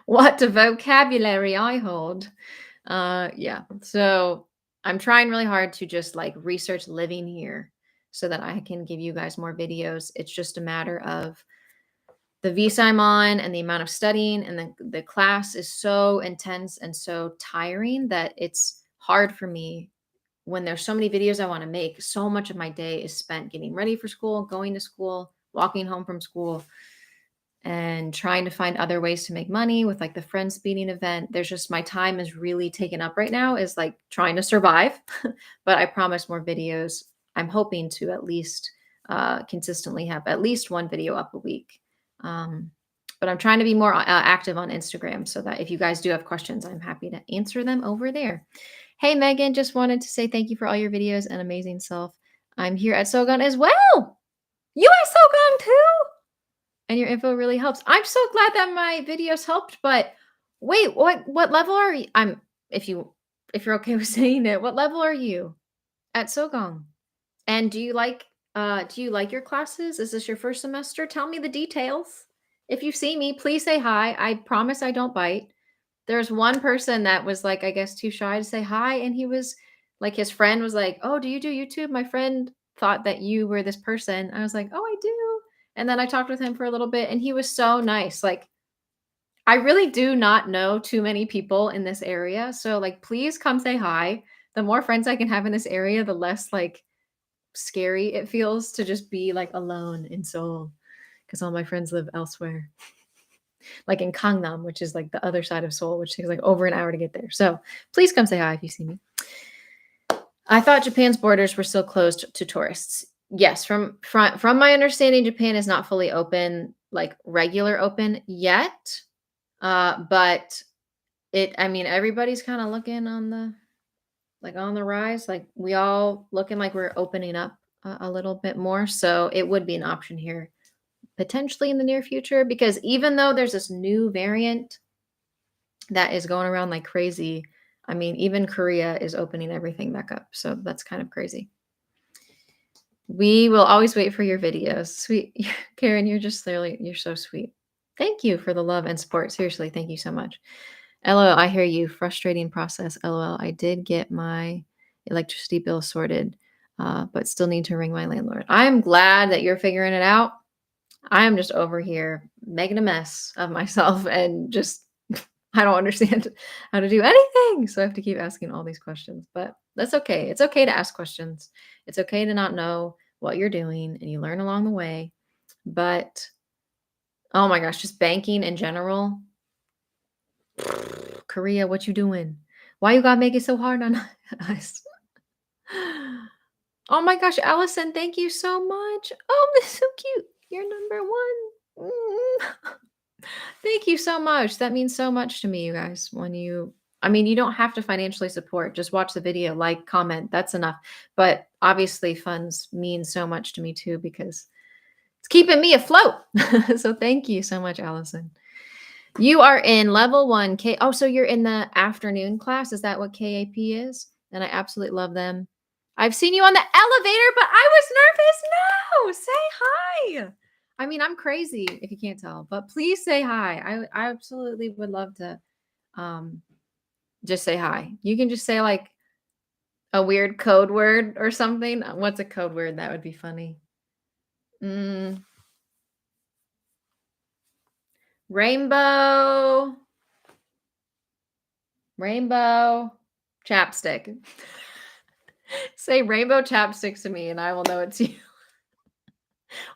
What a vocabulary I hold. Yeah. So I'm trying really hard to just like research living here so that I can give you guys more videos. It's just a matter of the visa I'm on and the amount of studying, and the class is so intense and so tiring that it's hard for me when there's so many videos I want to make. So much of my day is spent getting ready for school, going to school, walking home from school, and trying to find other ways to make money with like the friend speeding event. There's just my time is really taken up right now is like trying to survive. But I promise more videos. I'm hoping to at least consistently have at least one video up a week. Um, but I'm trying to be more active on Instagram so that if you guys do have questions, I'm happy to answer them over there. Hey, Megan, just wanted to say thank you for all your videos and amazing self. I'm here at Sogon as well. You at Sogon too? And your info really helps. I'm so glad that my videos helped, but wait, what level are you? If you if you're okay with saying it, what level are you at Sogong? And do you like your classes? Is this your first semester? Tell me the details. If you see me, please say hi. I promise I don't bite. There's one person that was like, I guess, too shy to say hi, and he was like, his friend was like, "Oh, do you do YouTube? My friend thought that you were this person." I was like, "Oh, I do." And then I talked with him for a little bit, and he was so nice. Like, I really do not know too many people in this area, so like, please come say hi. The more friends I can have in this area, the less like scary it feels to just be like alone in Seoul, because all my friends live elsewhere, like in Gangnam, which is like the other side of Seoul, which takes like over an hour to get there. So please come say hi if you see me. I thought Japan's borders were still closed to tourists. Yes, from my understanding, Japan is not fully open, like regular open yet. But I mean, everybody's kind of looking on the like on the rise. Like we all looking like we're opening up a little bit more. So it would be an option here potentially in the near future, because even though there's this new variant that is going around like crazy, I mean, even Korea is opening everything back up. So that's kind of crazy. We will always wait for your videos. Sweet. Karen, you're so sweet. Thank you for the love and support. Seriously, thank you so much. LOL, I hear you. Frustrating process. LOL, I did get my electricity bill sorted, but still need to ring my landlord. I'm glad that you're figuring it out. I am just over here making a mess of myself and just I don't understand how to do anything. So I have to keep asking all these questions, but that's okay. It's okay to ask questions. It's okay to not know what you're doing and you learn along the way. But oh my gosh, just banking in general. Korea, what you doing? Why you gotta make it so hard on us? Oh my gosh, Allison, thank you so much. Oh, this is so cute. You're number one. Mm. Thank you so much. That means so much to me, you guys. I mean, you don't have to financially support. Just watch the video, like, comment. That's enough. But obviously, funds mean so much to me too because it's keeping me afloat. So thank you so much, Allison. You are in level 1 K. Oh, so you're in the afternoon class. Is that what KAP is? And I absolutely love them. I've seen you on the elevator, but I was nervous. No, say hi. I mean, I'm crazy if you can't tell, but please say hi. I absolutely would love to um just say hi. You can just say like a weird code word or something. What's a code word? That would be funny. Mm, rainbow chapstick. Say rainbow chapsticks to me and I will know it's you.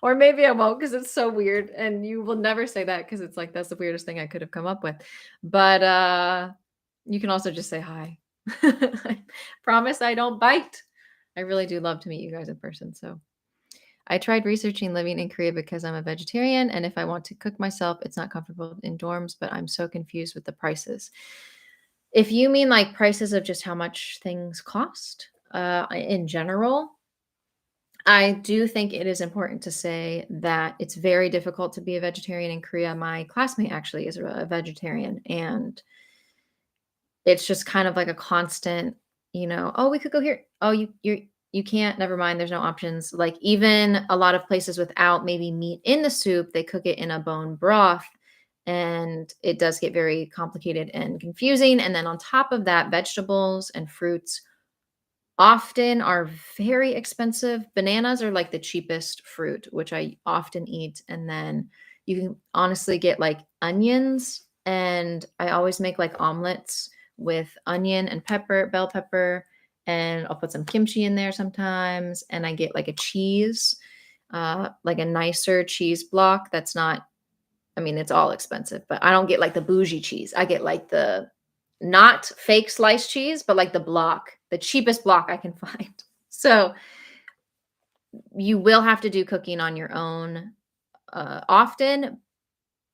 Or maybe I won't because it's so weird and you will never say that because it's like that's the weirdest thing I could have come up with. But you can also just say hi. I promise I don't bite. I really do love to meet you guys in person. So I tried researching living in Korea because I'm a vegetarian, and if I want to cook myself, it's not comfortable in dorms, but I'm so confused with the prices. If you mean like prices of just how much things cost, in general, I do think it is important to say that it's very difficult to be a vegetarian in Korea. My classmate actually is a vegetarian, and it's just kind of like a constant, "Oh, we could go here. Oh, you can't. Never mind. There's no options." Like even a lot of places without maybe meat in the soup, they cook it in a bone broth, and it does get very complicated and confusing. And then on top of that, vegetables and fruits often are very expensive. Bananas are like the cheapest fruit, which I often eat. And then you can honestly get like onions. And I always make like omelets with onion and pepper, bell pepper. And I'll put some kimchi in there sometimes. And I get like a cheese, like a nicer cheese block that's not, I mean, it's all expensive, but I don't get like the bougie cheese. I get like the not fake sliced cheese, but like the block, the cheapest block I can find. So you will have to do cooking on your own often.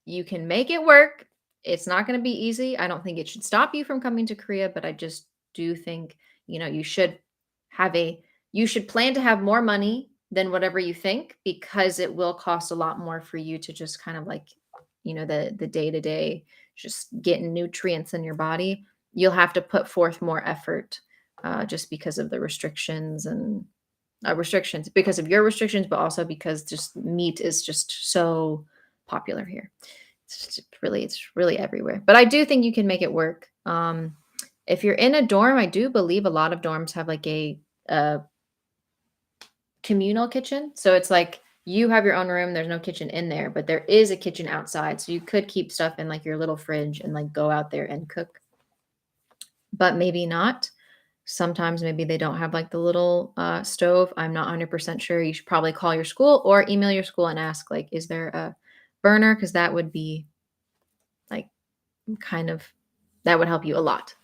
You can make it work. It's not going to be easy. I don't think it should stop you from coming to Korea, but I just do think, you should have you should plan to have more money than whatever you think because it will cost a lot more for you to just kind of like, the day to day, just getting nutrients in your body. You'll have to put forth more effort just because of the restrictions and restrictions because of your restrictions, but also because just meat is just so popular here. It's really everywhere. But I do think you can make it work. If you're in a dorm, I do believe a lot of dorms have like a communal kitchen. So it's like you have your own room. There's no kitchen in there, but there is a kitchen outside. So you could keep stuff in like your little fridge and like go out there and cook, but maybe not. Sometimes maybe they don't have like the little stove. I'm not 100% sure. You should probably call your school or email your school and ask, like, is there a burner? Because that would be like kind of, that would help you a lot.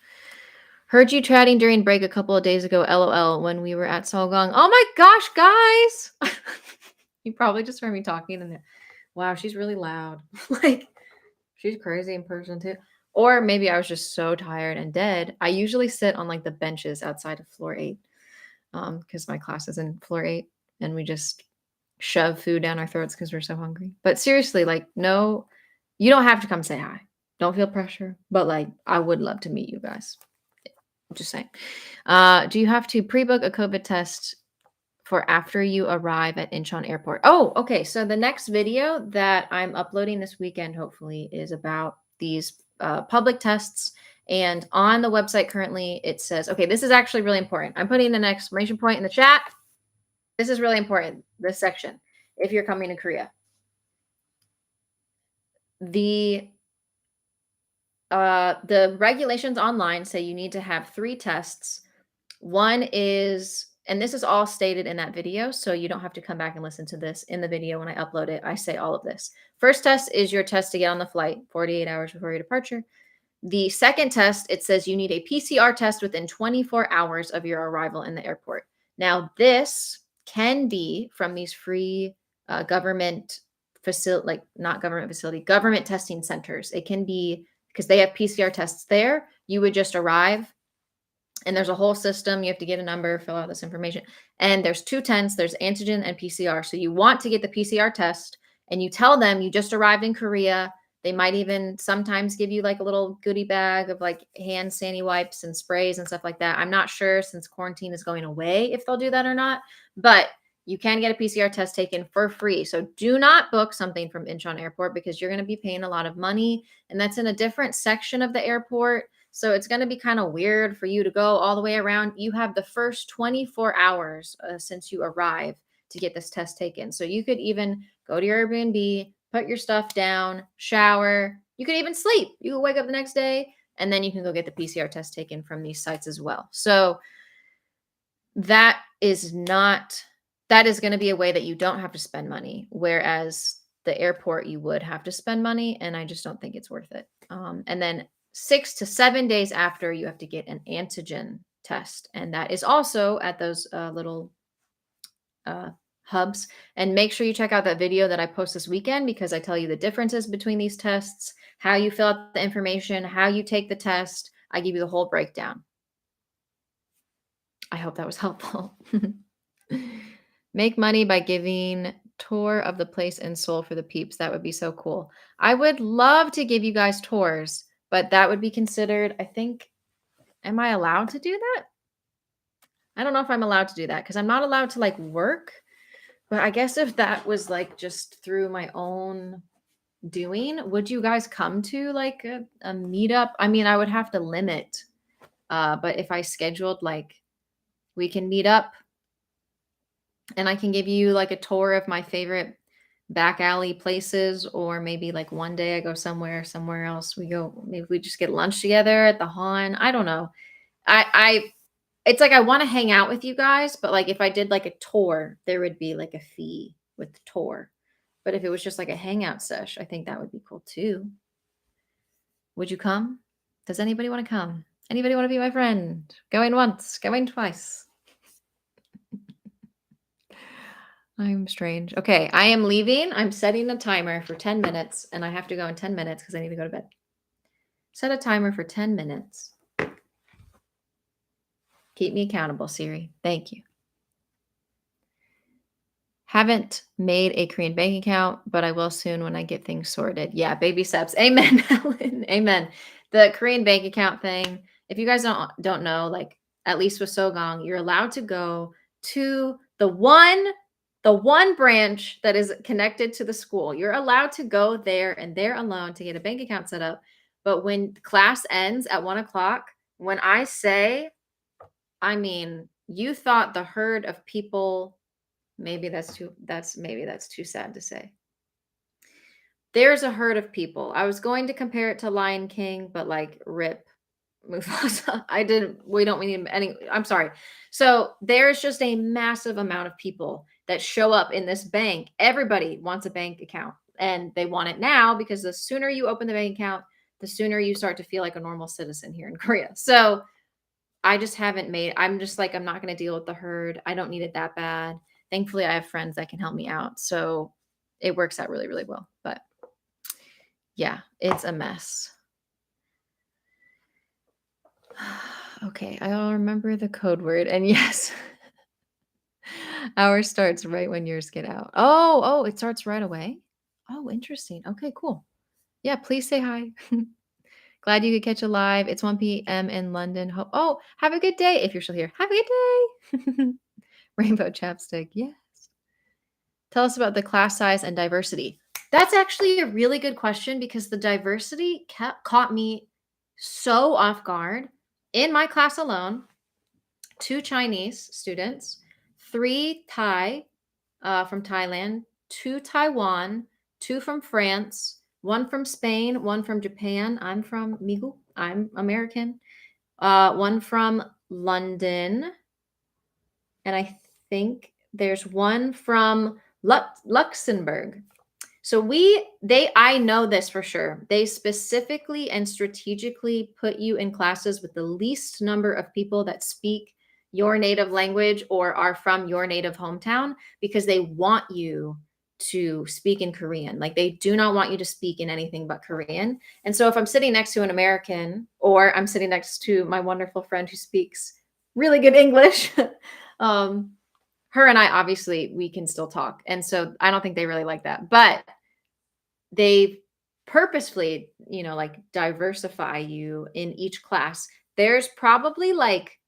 Heard you chatting during break a couple of days ago, LOL, when we were at Solgang. Oh my gosh, guys. You probably just heard me talking and wow, she's really loud. Like, she's crazy in person too. Or maybe I was just so tired and dead. I usually sit on like the benches outside of floor 8 because my class is in floor 8 and we just shove food down our throats because we're so hungry. But seriously, like, no, you don't have to come say hi. Don't feel pressure. But like, I would love to meet you guys. I'm just saying. Do you have to pre-book a COVID test for after you arrive at Incheon Airport? Oh, okay. So the next video that I'm uploading this weekend, hopefully, is about these public tests. And on the website currently, it says, okay, this is actually really important. I'm putting an exclamation point in the chat. This is really important, this section, if you're coming to Korea. The regulations online say you need to have 3 tests. One is, and this is all stated in that video, so you don't have to come back and listen to this in the video when I upload it. I say all of this. First test is your test to get on the flight 48 hours before your departure. The second test, it says you need a PCR test within 24 hours of your arrival in the airport. Now, this can be from these free government facility, like not government facility, government testing centers. It can be because they have PCR tests there. You would just arrive and there's a whole system. You have to get a number, fill out this information. And there's 2 tents. There's antigen and PCR. So you want to get the PCR test and you tell them you just arrived in Korea. They might even sometimes give you like a little goodie bag of like hand sanitizer wipes and sprays and stuff like that. I'm not sure since quarantine is going away if they'll do that or not, but you can get a PCR test taken for free. So do not book something from Incheon Airport because you're going to be paying a lot of money and that's in a different section of the airport. So it's going to be kind of weird for you to go all the way around. You have the first 24 hours since you arrive to get this test taken. So you could even go to your Airbnb, put your stuff down, shower. You could even sleep. You could wake up the next day and then you can go get the PCR test taken from these sites as well. So that is not that is gonna be a way that you don't have to spend money, whereas the airport, you would have to spend money, and I just don't think it's worth it. And then 6 to 7 days after, you have to get an antigen test, and that is also at those, little, uh, hubs. And make sure you check out that video that I post this weekend because I tell you the differences between these tests, how you fill out the information, how you take the test. I give you the whole breakdown. I hope that was helpful. Make money by giving tour of the place in Seoul for the peeps. That would be so cool. I would love to give you guys tours, but that would be considered, I think, am I allowed to do that? I don't know if I'm allowed to do that because I'm not allowed to like work. But I guess if that was like just through my own doing, would you guys come to like a meetup? I mean, I would have to limit. But if I scheduled like we can meet up and I can give you like a tour of my favorite back alley places, or maybe like one day I go somewhere else. We go, maybe we just get lunch together at the Han. I don't know. I it's like I want to hang out with you guys, but like if I did like a tour, there would be like a fee with the tour. But if it was just like a hangout sesh, I think that would be cool too. Would you come? Does anybody want to come? Anybody want to be my friend? Going once, going twice. I'm strange. Okay, I am leaving. I'm setting a timer for 10 minutes, and I have to go in 10 minutes because I need to go to bed. Set a timer for 10 minutes. Keep me accountable, Siri. Thank you. Haven't made a Korean bank account, but I will soon when I get things sorted. Yeah, baby steps. Amen, Helen. Amen. The Korean bank account thing, if you guys don't know, like at least with Sogong, you're allowed to go to the one branch that is connected to the school. You're allowed to go there and there alone to get a bank account set up. But when class ends at 1:00, when I say, I mean, you thought the herd of people, maybe that's too sad to say. There's a herd of people. I was going to compare it to Lion King, but like rip Mufasa. We don't need any, I'm sorry. So there's just a massive amount of people that show up in this bank. Everybody wants a bank account and they want it now because the sooner you open the bank account, the sooner you start to feel like a normal citizen here in Korea. So I just haven't I'm just like, I'm not going to deal with the herd. I don't need it that bad. Thankfully, I have friends that can help me out. So it works out really, really well. But yeah, it's a mess. Okay, I'll remember the code word. And yes, ours starts right when yours get out. Oh, it starts right away. Oh, interesting. Okay, cool. Yeah, please say hi. Glad you could catch a live. It's 1 p.m. in London. Oh, have a good day. If you're still here, have a good day. Rainbow chapstick. Yes. Tell us about the class size and diversity. That's actually a really good question because the diversity caught me so off guard. In my class alone, 2 Chinese students, 3 Thai from Thailand, 2 Taiwan, 2 from France, 1 from Spain, 1 from Japan. I'm from Migu. I'm American. 1 from London. And I think there's 1 from Luxembourg. So I know this for sure. They specifically and strategically put you in classes with the least number of people that speak your native language or are from your native hometown because they want you to speak in Korean. Like they do not want you to speak in anything but Korean. And so if I'm sitting next to an American or I'm sitting next to my wonderful friend who speaks really good English, her and I, obviously, we can still talk. And so I don't think they really like that. But they purposefully, like diversify you in each class. There's probably like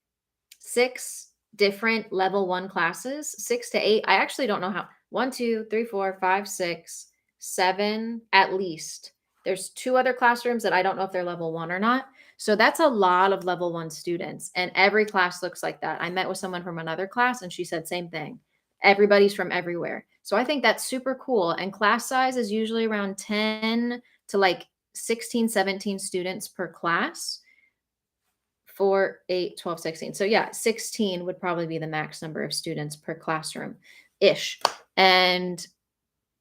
6 different level 1 classes, 6 to 8. I actually don't know how. 1, 2, 3, 4, 5, 6, 7 at least. There's 2 other classrooms that I don't know if they're level 1 or not. So that's a lot of level 1 students. And every class looks like that. I met with someone from another class and she said same thing. Everybody's from everywhere. So I think that's super cool. And class size is usually around 10 to like 16, 17 students per class. 4, 8, 12, 16. So yeah, 16 would probably be the max number of students per classroom ish. And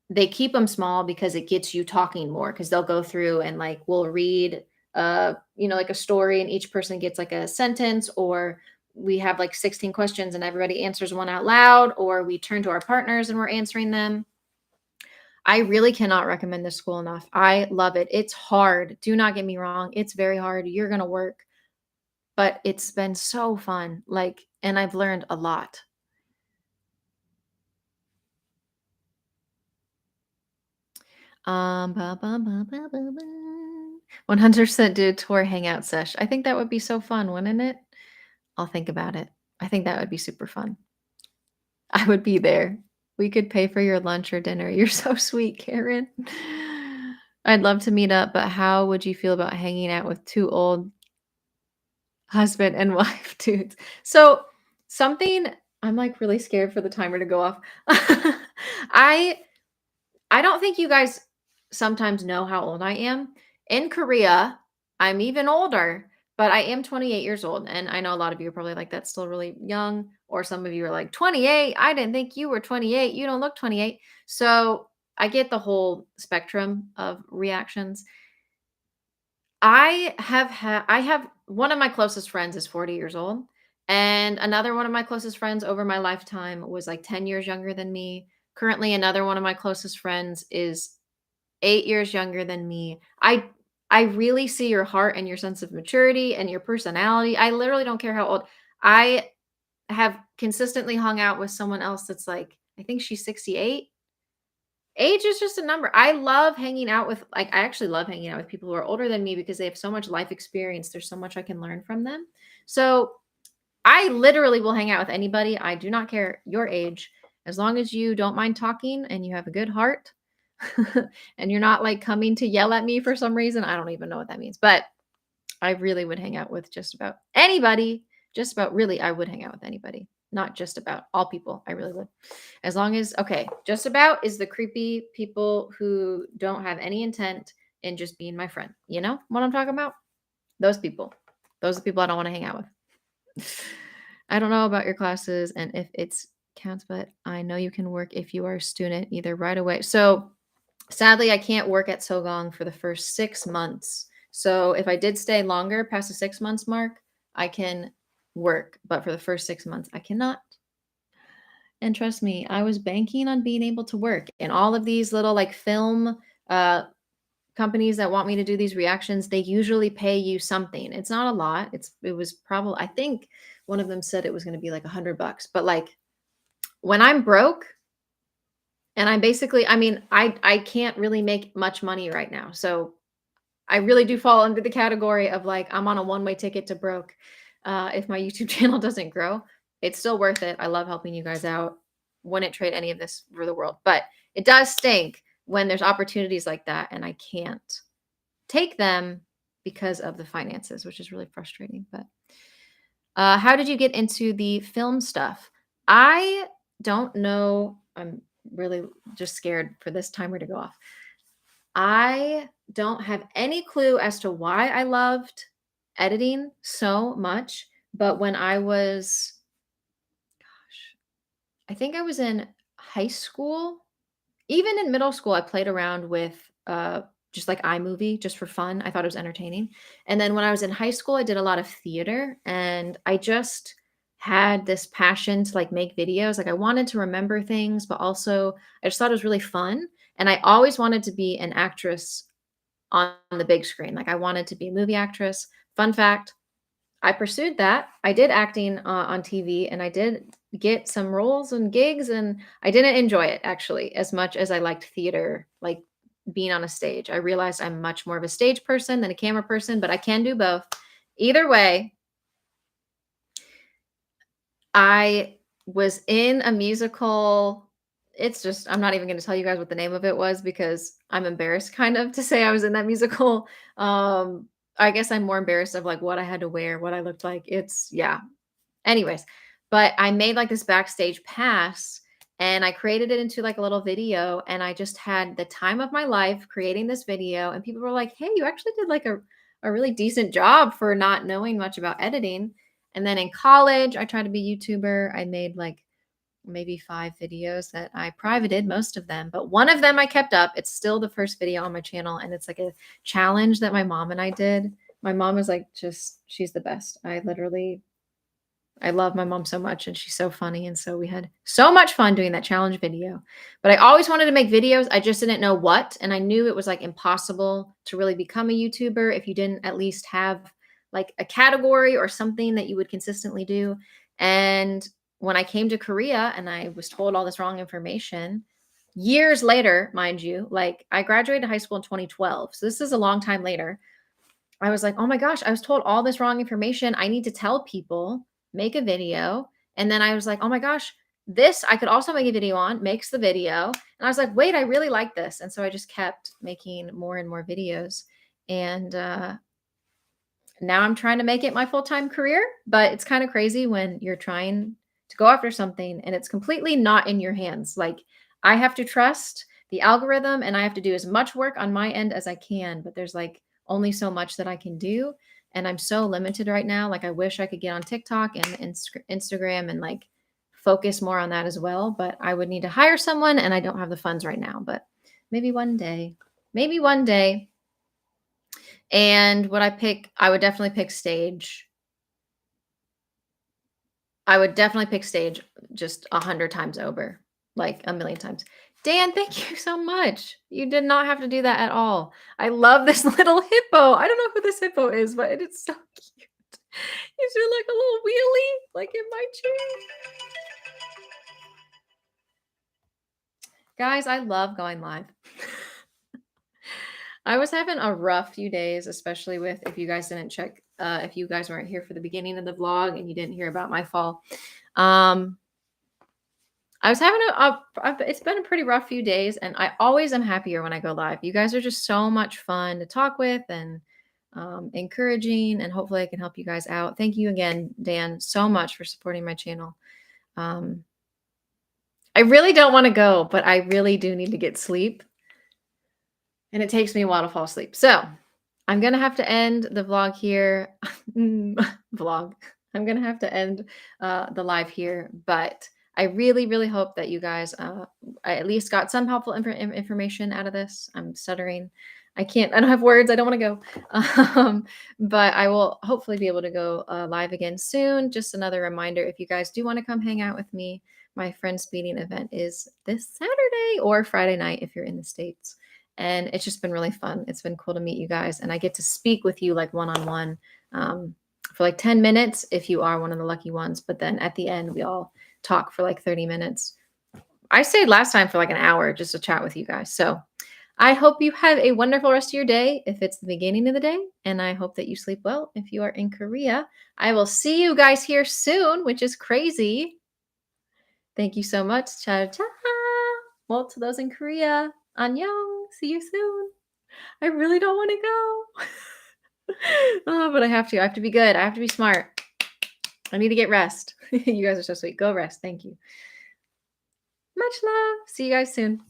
they keep them small because it gets you talking more because they'll go through and like we'll read like a story and each person gets like a sentence, or we have like 16 questions and everybody answers one out loud, or we turn to our partners and we're answering them. I really cannot recommend this school enough. I love it. It's hard. Do not get me wrong. It's very hard. You're going to work, but it's been so fun. Like, and I've learned a lot. Ba, ba, ba, ba, ba, ba. 100% do a tour hangout sesh. I think that would be so fun, wouldn't it? I'll think about it. I think that would be super fun. I would be there. We could pay for your lunch or dinner. You're so sweet, Karen. I'd love to meet up, but how would you feel about hanging out with two old husband and wife dudes? So, something I'm like really scared for the timer to go off. I I don't think you guys sometimes know how old I am. In Korea, I'm even older, but I am 28 years old. And I know a lot of you are probably like, that's still really young. Or some of you are like, 28? I didn't think you were 28. You don't look 28. So I get the whole spectrum of reactions. I have one of my closest friends is 40 years old. And another one of my closest friends over my lifetime was like 10 years younger than me. Currently, another one of my closest friends is 8 years younger than me. I really see your heart and your sense of maturity and your personality. I literally don't care how old. I have consistently hung out with someone else that's like, I think she's 68. Age is just a number. I love hanging out with I actually love hanging out with people who are older than me because they have so much life experience. There's so much I can learn from them. So, I literally will hang out with anybody. I do not care your age as long as you don't mind talking and you have a good heart. And you're not like coming to yell at me for some reason. I don't even know what that means, but I really would hang out with just about anybody. Just about really, I would hang out with anybody, not just about all people. I really would. As long as, okay, just about is the creepy people who don't have any intent in just being my friend. You know what I'm talking about? Those people. Those are the people I don't want to hang out with. I don't know about your classes and if it's counts, but I know you can work if you are a student either right away. So sadly, I can't work at Sogong for the first 6 months. So if I did stay longer past the 6 months mark, I can work, but for the first 6 months, I cannot. And trust me, I was banking on being able to work. And all of these little like film uh, companies that want me to do these reactions, they usually pay you something. It's not a lot. It was probably I think one of them said it was going to be like $100, but like when I'm broke, and I'm basically I mean, I can't really make much money right now. So I really do fall under the category of like I'm on a one-way ticket to broke. If my YouTube channel doesn't grow, it's still worth it. I love helping you guys out. Wouldn't trade any of this for the world. But it does stink when there's opportunities like that and I can't take them because of the finances, which is really frustrating. But how did you get into the film stuff? I don't know. I'm really just scared for this timer to go off. I don't have any clue as to why I loved editing so much, but when I was, gosh, I think I was in high school, even in middle school, I played around with just like iMovie just for fun. I thought it was entertaining. And then when I was in high school, I did a lot of theater and I just had this passion to like make videos. Like I wanted to remember things, but also I just thought it was really fun. And I always wanted to be an actress on the big screen. Like I wanted to be a movie actress. Fun fact, I pursued that. I did acting on TV and I did get some roles and gigs and I didn't enjoy it actually as much as I liked theater, like being on a stage. I realized I'm much more of a stage person than a camera person, but I can do both. Either way, I was in a musical. It's just I'm not even gonna tell you guys what the name of it was because I'm embarrassed kind of to say I was in that musical. I guess I'm more embarrassed of like what I had to wear, what I looked like. It's yeah. Anyways, but I made like this backstage pass and I created it into like a little video and I just had the time of my life creating this video and people were like, "Hey, you actually did like a really decent job for not knowing much about editing. And then in college, I tried to be a YouTuber. I made like maybe 5 videos that I privated, most of them, but one of them I kept up. It's still the first video on my channel, and it's like a challenge that my mom and I did. My mom is like just she's the best. I love my mom so much, and she's so funny, and so we had so much fun doing that challenge video. But I always wanted to make videos, I just didn't know what, and I knew it was, like, impossible to really become a YouTuber if you didn't at least have, like, a category or something that you would consistently do, and when I came to Korea and I was told all this wrong information, years later, mind you, like, I graduated high school in 2012, so this is a long time later. I was like, "Oh my gosh, I was told all this wrong information. I need to tell people, make a video." And then I was like, "Oh my gosh, this I could also make a video on," makes the video. And I was like, "Wait, I really like this." And so I just kept making more and more videos. And now I'm trying to make it my full-time career, but it's kind of crazy when you're trying to go after something and it's completely not in your hands. Like I have to trust the algorithm and I have to do as much work on my end as I can, but there's like only so much that I can do and I'm so limited right now. Like I wish I could get on TikTok and Instagram and like focus more on that as well, but I would need to hire someone and I don't have the funds right now, but maybe one day. Maybe one day. And what I pick, I would definitely pick stage. I would definitely pick stage just 100 times over, like a million times. Dan, thank you so much. You did not have to do that at all. I love this little hippo. I don't know who this hippo is, but it is so cute. He's doing like a little wheelie, like in my tree. Guys, I love going live. I was having a rough few days, especially with if you guys didn't check, if you guys weren't here for the beginning of the vlog and you didn't hear about my fall. I was having it's been a pretty rough few days, and I always am happier when I go live. You guys are just so much fun to talk with and encouraging, and hopefully I can help you guys out. Thank you again, Dan, so much for supporting my channel. I really don't want to go, but I really do need to get sleep. And it takes me a while to fall asleep. So I'm going to have to end the vlog here. Vlog. I'm going to have to end the live here. But I really, really hope that you guys I at least got some helpful information out of this. I'm stuttering. I don't have words. I don't want to go. But I will hopefully be able to go live again soon. Just another reminder, if you guys do want to come hang out with me, my friend speeding event is this Saturday or Friday night if you're in the States. And it's just been really fun. It's been cool to meet you guys. And I get to speak with you like one-on-one for like 10 minutes if you are one of the lucky ones. But then at the end, we all talk for like 30 minutes. I stayed last time for like an hour just to chat with you guys. So I hope you have a wonderful rest of your day if it's the beginning of the day. And I hope that you sleep well if you are in Korea. I will see you guys here soon, which is crazy. Thank you so much. Cha-cha. Well, to those in Korea, annyeong. See you soon. I really don't want to go. Oh, but I have to. I have to be good. I have to be smart. I need to get rest. You guys are so sweet. Go rest. Thank you. Much love. See you guys soon.